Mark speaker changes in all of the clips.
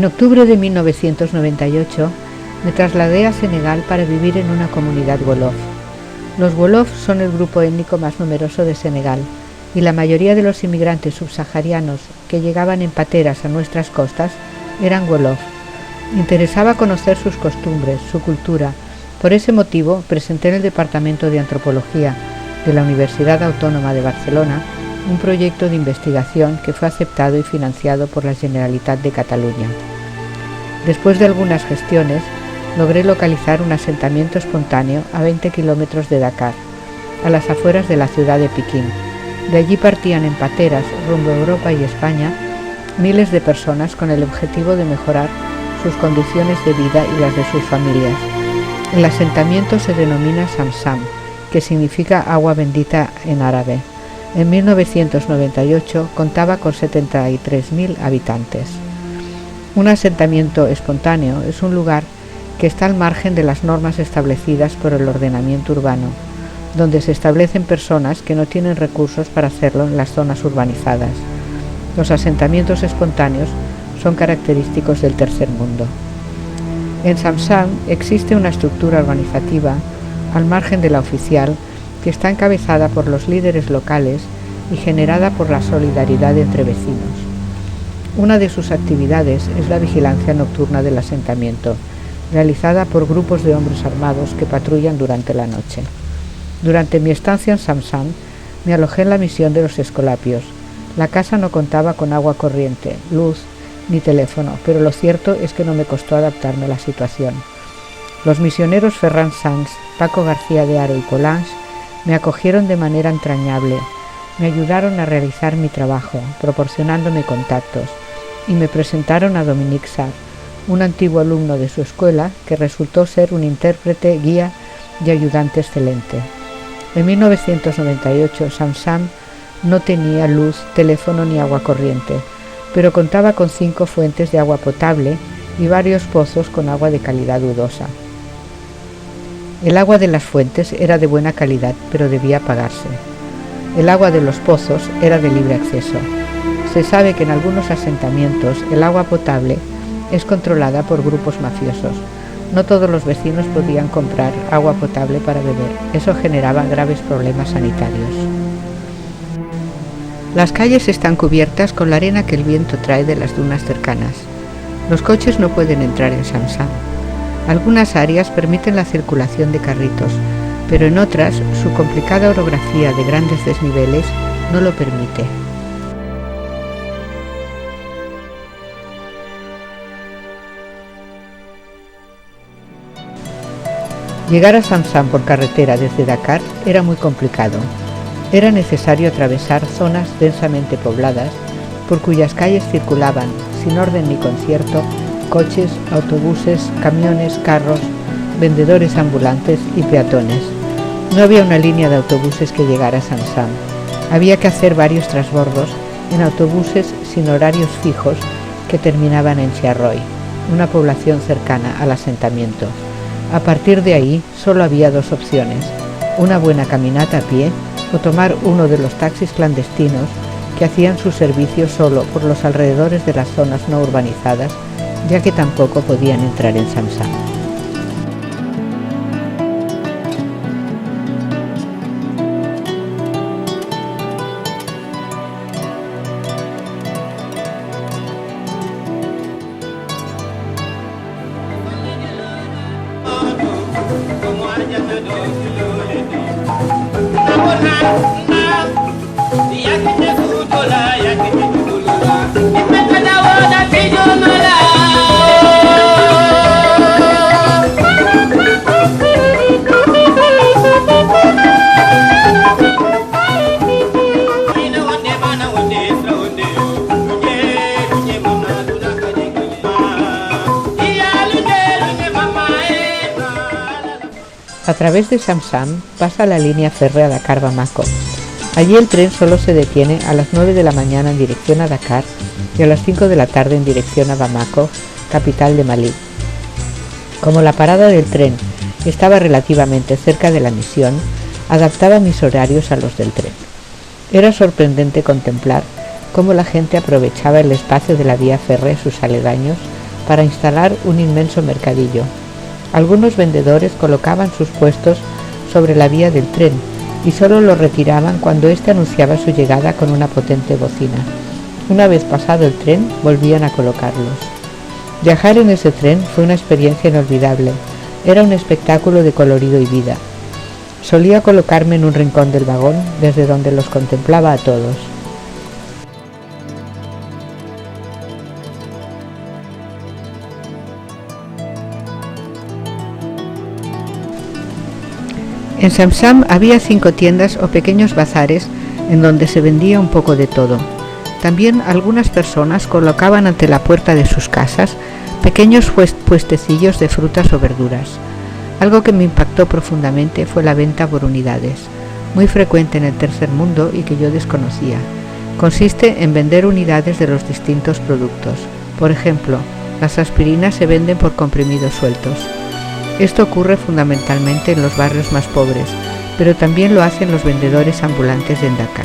Speaker 1: En octubre de 1998 me trasladé a Senegal para vivir en una comunidad wolof. Los wolof son el grupo étnico más numeroso de Senegal y la mayoría de los inmigrantes subsaharianos que llegaban en pateras a nuestras costas eran wolof. Me interesaba conocer sus costumbres, su cultura. Por ese motivo presenté en el Departamento de Antropología de la Universidad Autónoma de Barcelona un proyecto de investigación que fue aceptado y financiado por la Generalitat de Cataluña. Después de algunas gestiones, logré localizar un asentamiento espontáneo a 20 kilómetros de Dakar, a las afueras de la ciudad de Piquín. De allí partían en pateras rumbo a Europa y España miles de personas con el objetivo de mejorar sus condiciones de vida y las de sus familias. El asentamiento se denomina Samsam, que significa agua bendita en árabe. En 1998 contaba con 73.000 habitantes. Un asentamiento espontáneo es un lugar que está al margen de las normas establecidas por el ordenamiento urbano, donde se establecen personas que no tienen recursos para hacerlo en las zonas urbanizadas. Los asentamientos espontáneos son característicos del tercer mundo. En Samsam existe una estructura organizativa al margen de la oficial que está encabezada por los líderes locales y generada por la solidaridad entre vecinos. Una de sus actividades es la vigilancia nocturna del asentamiento, realizada por grupos de hombres armados que patrullan durante la noche. Durante mi estancia en Samsam, me alojé en la misión de los Escolapios. La casa no contaba con agua corriente, luz ni teléfono, pero lo cierto es que no me costó adaptarme a la situación. Los misioneros Ferran Sanz, Paco García de Haro y Polanx me acogieron de manera entrañable, me ayudaron a realizar mi trabajo, proporcionándome contactos, y me presentaron a Dominique Sarr, un antiguo alumno de su escuela que resultó ser un intérprete, guía y ayudante excelente. En 1998 Samsam no tenía luz, teléfono ni agua corriente, pero contaba con 5 fuentes de agua potable y varios pozos con agua de calidad dudosa. El agua de las fuentes era de buena calidad, pero debía pagarse. El agua de los pozos era de libre acceso. Se sabe que en algunos asentamientos el agua potable es controlada por grupos mafiosos. No todos los vecinos podían comprar agua potable para beber. Eso generaba graves problemas sanitarios. Las calles están cubiertas con la arena que el viento trae de las dunas cercanas. Los coches no pueden entrar en Samsam. Algunas áreas permiten la circulación de carritos, pero en otras su complicada orografía de grandes desniveles no lo permite. Llegar a Samsam por carretera desde Dakar era muy complicado. Era necesario atravesar zonas densamente pobladas, por cuyas calles circulaban, sin orden ni concierto, coches, autobuses, camiones, carros, vendedores ambulantes y peatones. No había una línea de autobuses que llegara a Samsam. Había que hacer varios transbordos en autobuses sin horarios fijos que terminaban en Chiarroi, una población cercana al asentamiento. A partir de ahí solo había 2 opciones: una buena caminata a pie o tomar uno de los taxis clandestinos que hacían su servicio solo por los alrededores de las zonas no urbanizadas, ya que tampoco podían entrar en Samsam. A través de Samsam pasa la línea férrea Dakar-Bamako. Allí el tren solo se detiene a las 9 de la mañana en dirección a Dakar y a las 5 de la tarde en dirección a Bamako, capital de Malí. Como la parada del tren estaba relativamente cerca de la misión, adaptaba mis horarios a los del tren. Era sorprendente contemplar cómo la gente aprovechaba el espacio de la vía férrea y sus aledaños para instalar un inmenso mercadillo. Algunos vendedores colocaban sus puestos sobre la vía del tren y solo los retiraban cuando éste anunciaba su llegada con una potente bocina. Una vez pasado el tren, volvían a colocarlos. Viajar en ese tren fue una experiencia inolvidable. Era un espectáculo de colorido y vida. Solía colocarme en un rincón del vagón, desde donde los contemplaba a todos. En Samsam había 5 tiendas o pequeños bazares en donde se vendía un poco de todo. También algunas personas colocaban ante la puerta de sus casas pequeños puestecillos de frutas o verduras. Algo que me impactó profundamente fue la venta por unidades, muy frecuente en el tercer mundo y que yo desconocía. Consiste en vender unidades de los distintos productos. Por ejemplo, las aspirinas se venden por comprimidos sueltos. Esto ocurre fundamentalmente en los barrios más pobres, pero también lo hacen los vendedores ambulantes en Dakar.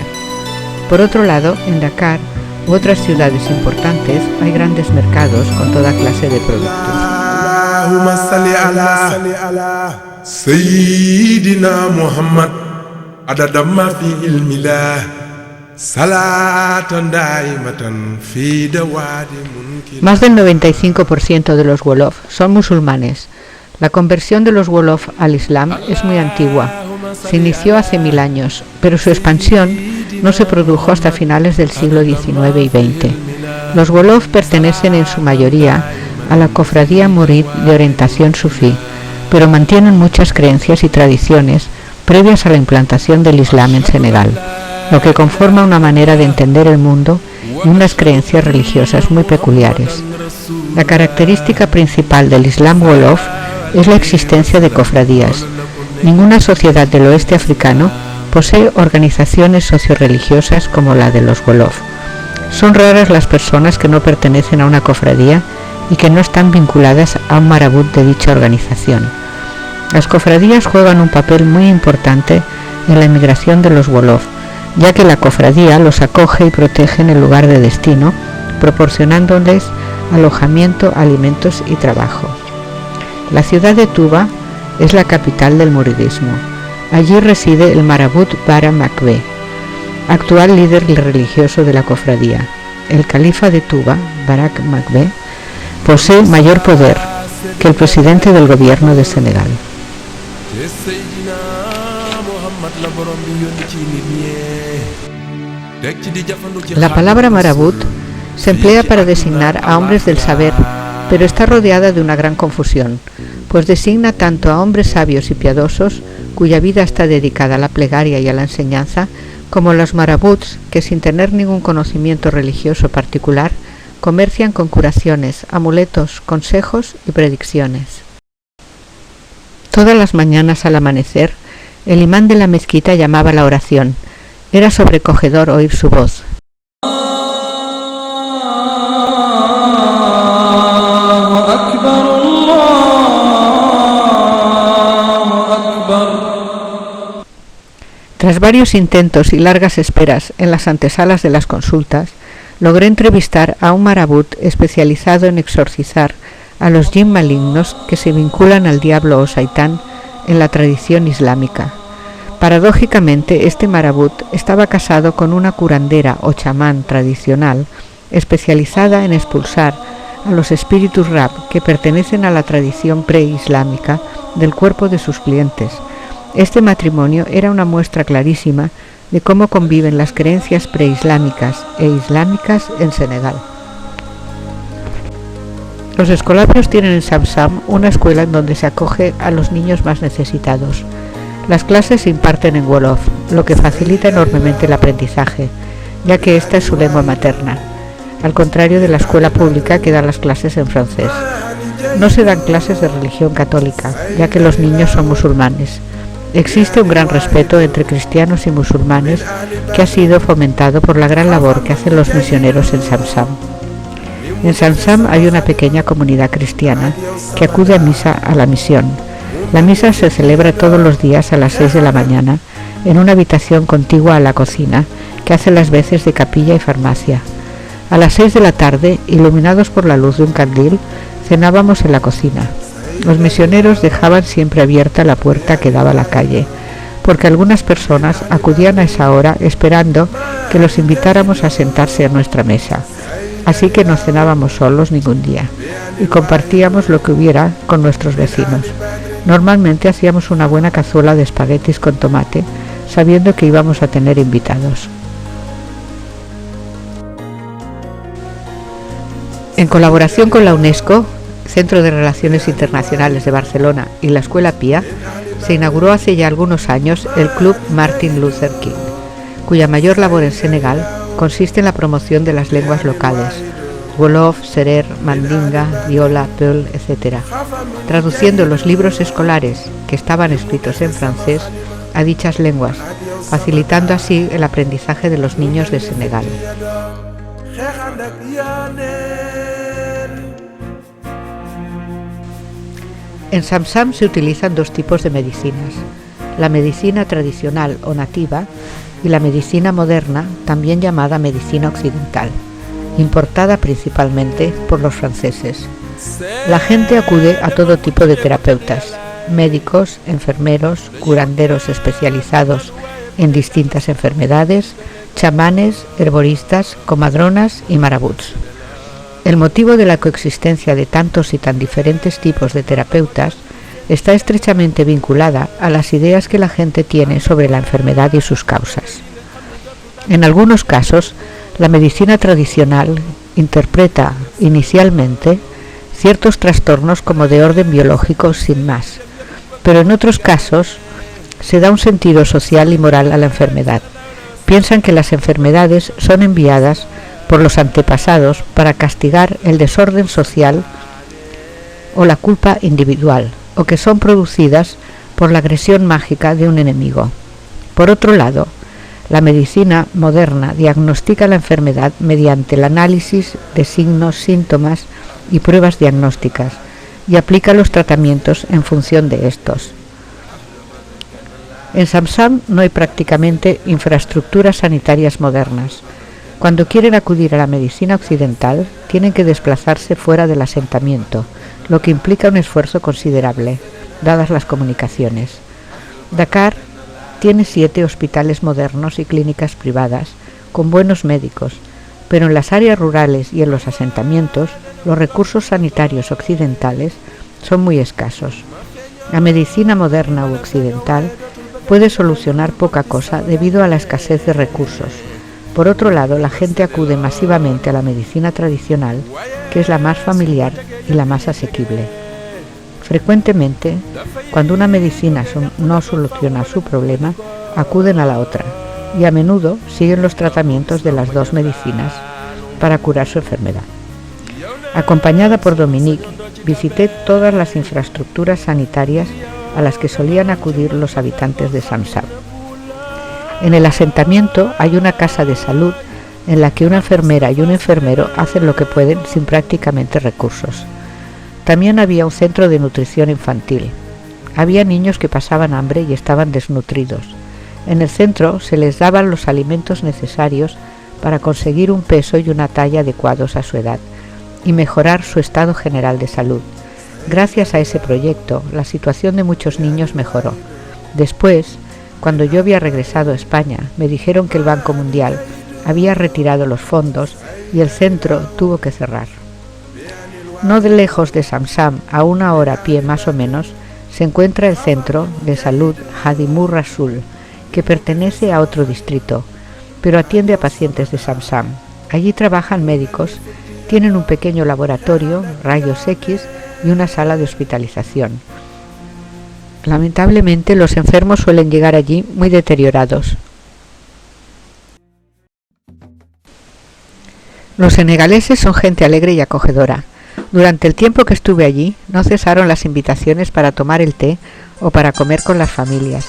Speaker 1: Por otro lado, en Dakar u otras ciudades importantes hay grandes mercados con toda clase de productos. Allahumma salli ala Sayyidina Muhammad adada ma fi ilmillah salatan daimatan fi dawadi munkir. Más del 95% de los wolof son musulmanes. La conversión de los wolof al Islam es muy antigua. Se inició hace 1000 años, pero su expansión no se produjo hasta finales del siglo XIX y XX. Los wolof pertenecen en su mayoría a la cofradía murid de orientación sufí, pero mantienen muchas creencias y tradiciones previas a la implantación del Islam en Senegal, lo que conforma una manera de entender el mundo y unas creencias religiosas muy peculiares. La característica principal del Islam wolof es la existencia de cofradías. Ninguna sociedad del oeste africano posee organizaciones socioreligiosas como la de los wolof. Son raras las personas que no pertenecen a una cofradía y que no están vinculadas a un marabut de dicha organización. Las cofradías juegan un papel muy importante en la emigración de los wolof, ya que la cofradía los acoge y protege en el lugar de destino, proporcionándoles alojamiento, alimentos y trabajo. La ciudad de Touba es la capital del muridismo. Allí reside el marabut Bara Makbe, actual líder religioso de la cofradía. El califa de Touba, Barak Makbe, posee mayor poder que el presidente del gobierno de Senegal. La palabra marabut se emplea para designar a hombres del saber, pero está rodeada de una gran confusión, pues designa tanto a hombres sabios y piadosos, cuya vida está dedicada a la plegaria y a la enseñanza, como a los marabuts, que sin tener ningún conocimiento religioso particular, comercian con curaciones, amuletos, consejos y predicciones. Todas las mañanas al amanecer, el imán de la mezquita llamaba la oración. Era sobrecogedor oír su voz. Tras varios intentos y largas esperas en las antesalas de las consultas, logré entrevistar a un marabut especializado en exorcizar a los jinn malignos que se vinculan al diablo o Saitán en la tradición islámica. Paradójicamente, este marabut estaba casado con una curandera o chamán tradicional especializada en expulsar a los espíritus rab que pertenecen a la tradición preislámica del cuerpo de sus clientes. Este matrimonio era una muestra clarísima de cómo conviven las creencias preislámicas e islámicas en Senegal. Los escolapios tienen en Samsam una escuela en donde se acoge a los niños más necesitados. Las clases se imparten en wolof, lo que facilita enormemente el aprendizaje, ya que esta es su lengua materna, al contrario de la escuela pública que da las clases en francés. No se dan clases de religión católica, ya que los niños son musulmanes. Existe un gran respeto entre cristianos y musulmanes que ha sido fomentado por la gran labor que hacen los misioneros en Samsam. En Samsam hay una pequeña comunidad cristiana que acude a misa a la misión. La misa se celebra todos los días a las 6 de la mañana en una habitación contigua a la cocina que hace las veces de capilla y farmacia. A las 6 de la tarde, iluminados por la luz de un candil, Cenábamos en la cocina. Los misioneros dejaban siempre abierta la puerta que daba a la calle, porque algunas personas acudían a esa hora esperando que los invitáramos a sentarse a nuestra mesa. Así que no cenábamos solos ningún día y compartíamos lo que hubiera con nuestros vecinos. Normalmente hacíamos una buena cazuela de espaguetis con tomate, sabiendo que íbamos a tener invitados. En colaboración con la UNESCO, Centro de Relaciones Internacionales de Barcelona y la Escuela Pia, se inauguró hace ya algunos años el Club Martin Luther King, cuya mayor labor en Senegal consiste en la promoción de las lenguas locales, Wolof, Serer, Mandinga, Diola, Peul, etc., traduciendo los libros escolares que estaban escritos en francés a dichas lenguas, facilitando así el aprendizaje de los niños de Senegal. En Samsam se utilizan dos tipos de medicinas, la medicina tradicional o nativa y la medicina moderna, también llamada medicina occidental, importada principalmente por los franceses. La gente acude a todo tipo de terapeutas, médicos, enfermeros, curanderos especializados en distintas enfermedades, chamanes, herboristas, comadronas y marabuts. El motivo de la coexistencia de tantos y tan diferentes tipos de terapeutas está estrechamente vinculada a las ideas que la gente tiene sobre la enfermedad y sus causas. En algunos casos, la medicina tradicional interpreta inicialmente ciertos trastornos como de orden biológico sin más, pero en otros casos se da un sentido social y moral a la enfermedad. Piensan que las enfermedades son enviadas por los antepasados para castigar el desorden social o la culpa individual, o que son producidas por la agresión mágica de un enemigo. Por otro lado, la medicina moderna diagnostica la enfermedad mediante el análisis de signos, síntomas y pruebas diagnósticas y aplica los tratamientos en función de estos. En Samsam no hay prácticamente infraestructuras sanitarias modernas. Cuando quieren acudir a la medicina occidental, tienen que desplazarse fuera del asentamiento, lo que implica un esfuerzo considerable, dadas las comunicaciones. Dakar tiene 7 hospitales modernos y clínicas privadas, con buenos médicos, pero en las áreas rurales y en los asentamientos, los recursos sanitarios occidentales son muy escasos. La medicina moderna u occidental puede solucionar poca cosa debido a la escasez de recursos. Por otro lado, la gente acude masivamente a la medicina tradicional, que es la más familiar y la más asequible. Frecuentemente, cuando una medicina no soluciona su problema, acuden a la otra, y a menudo siguen los tratamientos de las dos medicinas para curar su enfermedad. Acompañada por Dominique, visité todas las infraestructuras sanitarias a las que solían acudir los habitantes de Samsam. En el asentamiento hay una casa de salud en la que una enfermera y un enfermero hacen lo que pueden sin prácticamente recursos. También había un centro de nutrición infantil. Había niños que pasaban hambre y estaban desnutridos. En el centro se les daban los alimentos necesarios para conseguir un peso y una talla adecuados a su edad y mejorar su estado general de salud. Gracias a ese proyecto, la situación de muchos niños mejoró. Después, cuando yo había regresado a España, me dijeron que el Banco Mundial había retirado los fondos y el centro tuvo que cerrar. No de lejos de Samsam, a 1 hora a pie más o menos, se encuentra el centro de salud Hadimur Rasul, que pertenece a otro distrito, pero atiende a pacientes de Samsam. Allí trabajan médicos, tienen un pequeño laboratorio, rayos X y una sala de hospitalización. Lamentablemente, los enfermos suelen llegar allí muy deteriorados. Los senegaleses son gente alegre y acogedora. Durante el tiempo que estuve allí, no cesaron las invitaciones para tomar el té o para comer con las familias.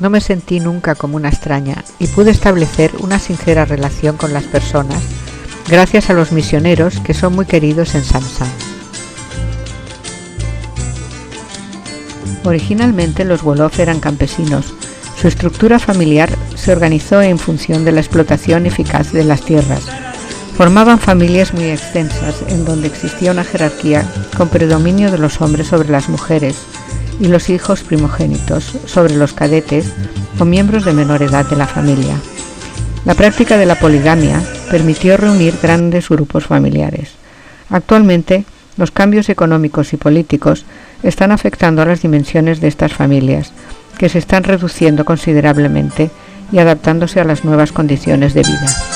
Speaker 1: No me sentí nunca como una extraña y pude establecer una sincera relación con las personas gracias a los misioneros que son muy queridos en Samsam. Originalmente los Wolof eran campesinos. Su estructura familiar se organizó en función de la explotación eficaz de las tierras. Formaban familias muy extensas, en donde existía una jerarquía con predominio de los hombres sobre las mujeres y los hijos primogénitos sobre los cadetes o miembros de menor edad de la familia. La práctica de la poligamia permitió reunir grandes grupos familiares. Actualmente, los cambios económicos y políticos están afectando a las dimensiones de estas familias, que se están reduciendo considerablemente y adaptándose a las nuevas condiciones de vida.